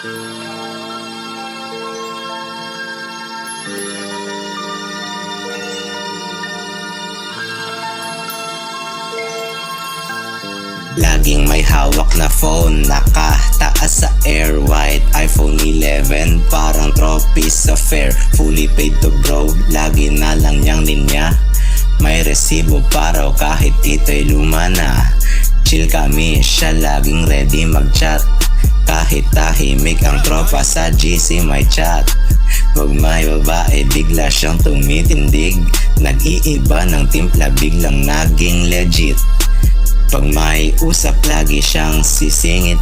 Laging may hawak na phone, nakataas sa air, white iPhone 11, parang trophy sa fair. Fully paid to bro, lagi na lang niyang linya. May resibo paraw kahit ito'y luma na. Chill kami, siya laging ready mag-chat. Kahit tahimik ang tropa sa GC may chat. Pag may babae bigla siyang tumitindig, nag-iiba ng timpla biglang naging legit. Pag may usap lagi siyang sisingit,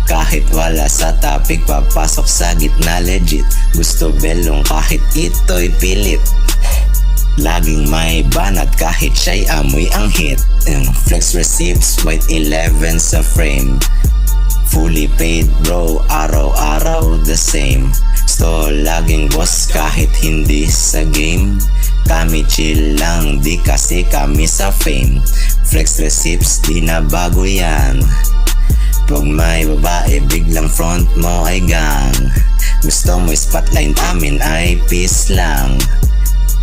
kahit wala sa topic papasok sa gitna legit. Gusto belong kahit ito'y pilit, laging may banat kahit siya'y amoy ang hit. Flex receipts, white 11 sa frame. Fully paid bro, araw-araw the same. Stall laging boss kahit hindi sa game. Kami chill lang, di kasi kami sa fame. Flex receipts, di na bago yan. Pag may babae, biglang front mo ay gang. Gusto mo spotlight amin ay peace lang.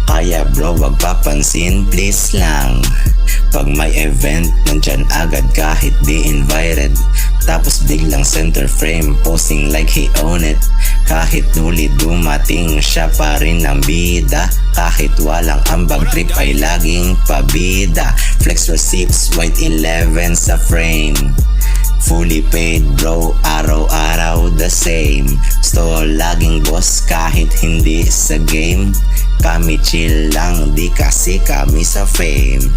Kaya bro, wag papansin, please lang. Pag may event, nandyan agad kahit di invited. Tapos biglang center frame, posing like he own it. Kahit nuli dumating, siya pa rin ang bida. Kahit walang ambag trip ay laging pabida. Flex receipts, white 11 sa frame. Fully paid bro, araw-araw the same. Stall laging boss kahit hindi sa game. Kami chill lang, di kasi kami sa fame.